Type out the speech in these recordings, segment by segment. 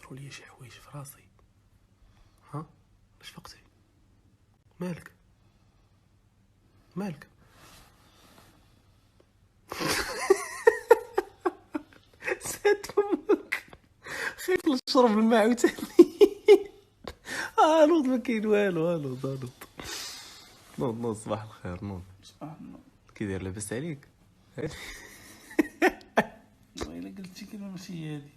كيديروا لي شي حوايج في راسي. ها واش فقتي؟ مالك مالك؟ سات فمك، خايف نشرب الماء عاوتاني. نوض ما كاين والو. نوض صباح الخير. نوض صباح النور. كي داير؟ لاباس عليك؟ والله الا قلتي كلمه ماشي هادي.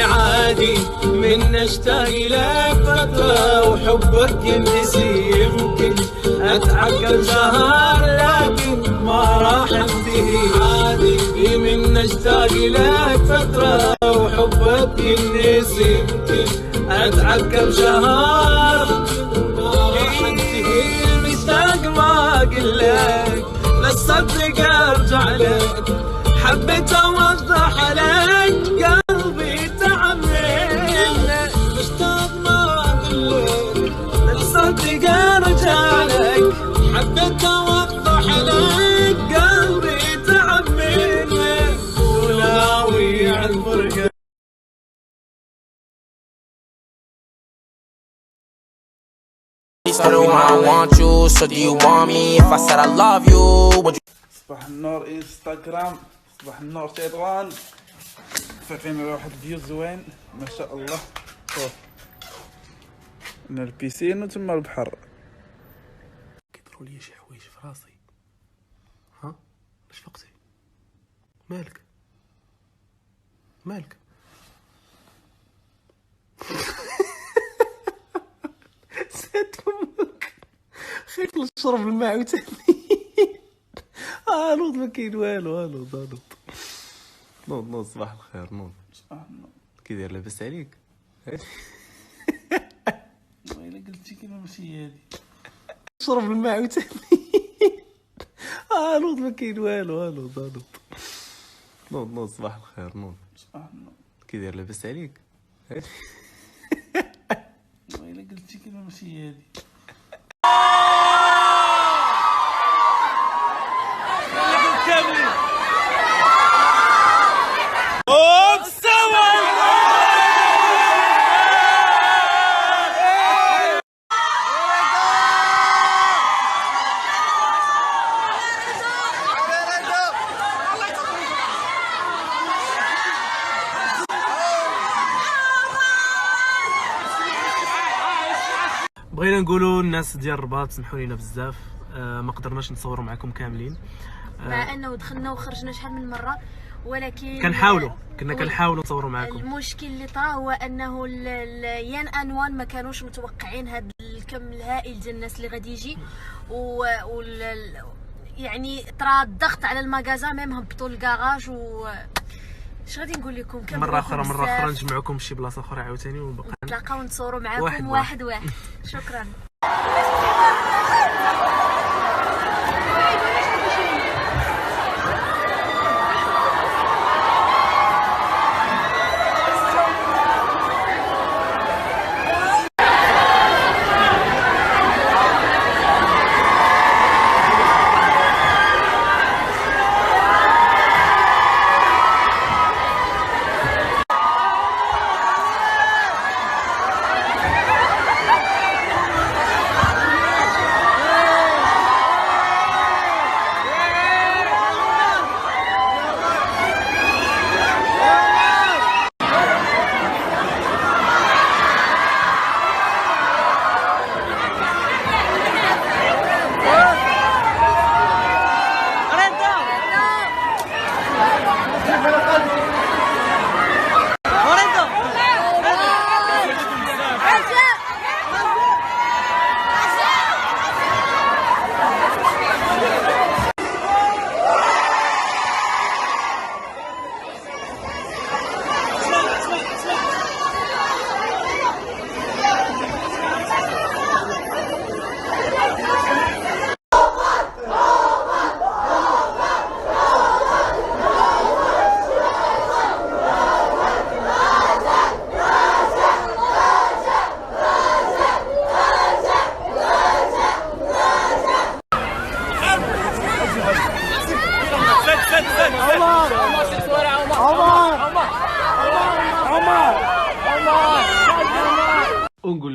عادي من اشتاق لك فترة وحبك ينسي، يمكن اتعقل شهر لكن ما راح انتهي. عادي من اشتاق لك فترة وحبك ينسي، يمكن اتعقل شهر ما راح انتهي. مشتاق ما اقلك لا تصدق ارجع لك، حبيت اوضح لك قلبي تعمل. مشتاق ما اقلك لا تصدق ارجع لك، حبيت اوضح لك قلبي تعمل. وناوي على الفرقة I want you, so do you want me? If I said I love you, would you? صباح النور انستغرام، صباح النور تطوان. فعطينا واحد فيو زوين ما شاء الله. شوف هنا البيسين وتما البحر. كيديروا لي شي حوايج في راسي. ها واش فقتي؟ مالك؟ سات فمك، خايف نشرب الماء عاوتاني. نوض ما كاين والو. نوض صباح الخير. نوض صباح النور. كي داير؟ لاباس عليك؟ والله الا قلتي كلمه ماشي هادي. نشرب الماء عاوتاني. نوض ما كاين والو. نوض صباح الخير. نوض صباح النور. كي داير؟ لاباس عليك؟ والله الا قلتي كلمه ماشي هادي. بغينا نقولوا الناس ديال الرباط سمحوا لينا بزاف، ما قدرناش نصوروا معكم كاملين، مع انه دخلنا وخرجنا شحال من مره، ولكن كنا كنحاولوا نصوروا معكم. المشكل اللي طرا هو انه يان انوان ما كانوش متوقعين هذا الكم الهائل ديال الناس اللي غادي يجي، يعني طرا الضغط على المغازا ميم هبطوا الكراج اش غادي نقول لكم. مره اخرى نجمعكم شي بلاصه اخرى عاوتاني ونبقى نتلاقاو نصوروا معكم واحد. شكرا.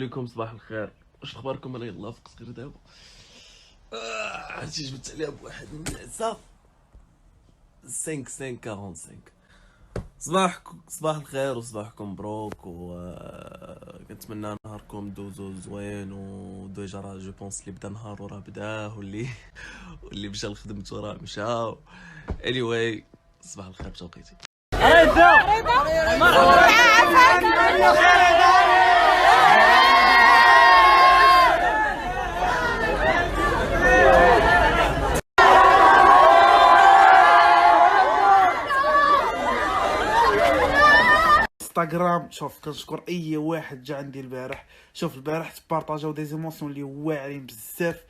عليكم صباح الخير. واش اخباركم؟ انا يلاه فقت غير دابا. عرفتي جبت عليها بواحد النعسه 5:45. صباح الخير وصباحكم مبروك، كنتمنى نهاركم دوزو زوين. وديجا راه جو بونس اللي بدا نهارو راه بداه، واللي مشى لخدمتو راه مشى. anyway صباح الخير بتوقيتي. انستغرام. شوف كنشكر اي واحد جا عندي البارح. شوف البارح تبارطاجاو دي زيموسيون اللي واعرين بزاف.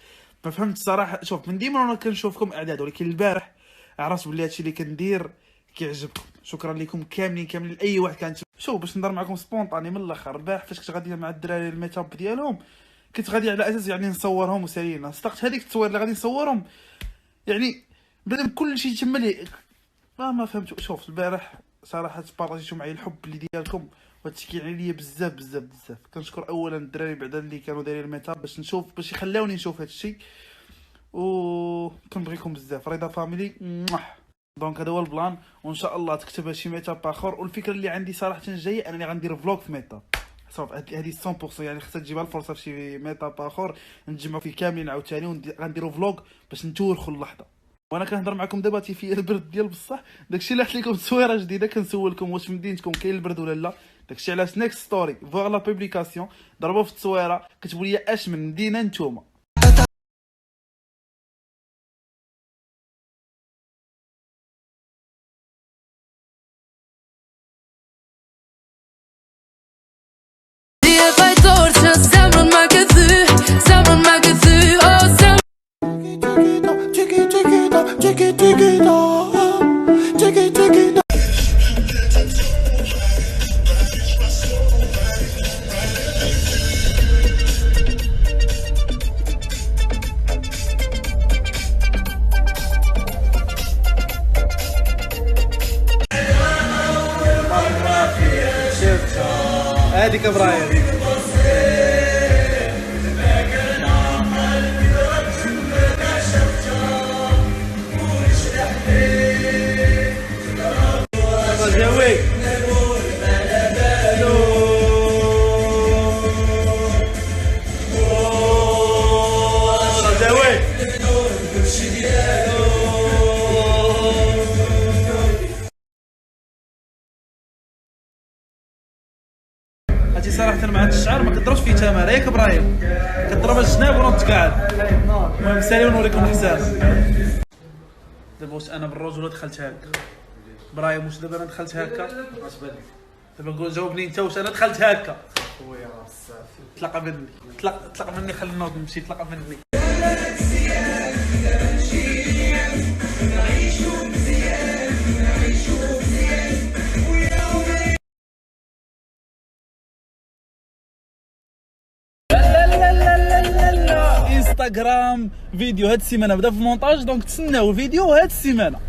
ما فهمت الصراحه. شوف من ديما انا كنشوفكم اعداد، ولكن البارح عرفت بلي هادشي اللي كندير كيعجبكم. شكرا لكم كاملين اي واحد كان. شوف باش نهضر معكم سبونطاني من الاخر، البارح فاش كنت غادي مع الدراري الميت اب ديالهم كنت غادي على اساس يعني نصورهم وسالينا. صدقت هذيك التصوير اللي غادي نصورهم يعني بدا كلشي تما لي ما فهمت. شوف البارح صراحه تبارطاجيتو معايا الحب اللي ديالكم، وهادشي كيعني ليا بزاف بزاف بزاف. كنشكر اولا الدراري بعدا اللي كانوا دايرين الميت اب باش يخلاوني نشوف هادشي، و كنبغيكم بزاف. رضا فاميلي دونك هذا هو البلان، وان شاء الله تكتب شي ميت اب اخر. والفكره اللي عندي صراحه جايه انني غندير فلوق في ميت اب. صافي هذه 100% يعني خصها تجيبها الفرصه في شي ميت اب اخر نتجمعوا فيه كاملين عاوتاني، وغنديروا فلوق باش نتورخوا اللحظه. وانا كنهضر معكم دابا في البرد ديال بصح. داكشي اللي حط لكم تصويره جديده كنسولكم واش في مدينتكم كاين البرد ولا لا. داكشي علاش نيكست ستوري فوغ لا بوبليكاسيون ضربوا في التصويره كتبوا لي اش من مدينه نتوما. هذيك ابراهيم هادشي صراحه مع هاد الشعر ما كضربش فيه تماره ياك ابراهيم، كضرب الجناب ونوض قاعد. المهم سالي ونوريكم الحساب. دابا واش انا بالرجوله دخلت هكا؟ ابراهيم واش دابا انا دخلت هكا؟ دابا قول جاوبني انت واش انا دخلت هكا؟ خويا طلق مني طلق مني، خلينا نوض نمشي. طلق مني. انستغرام فيديو هاد السيمانه بدا في المونتاج، دونك تسناو الفيديو هاد السيمانه.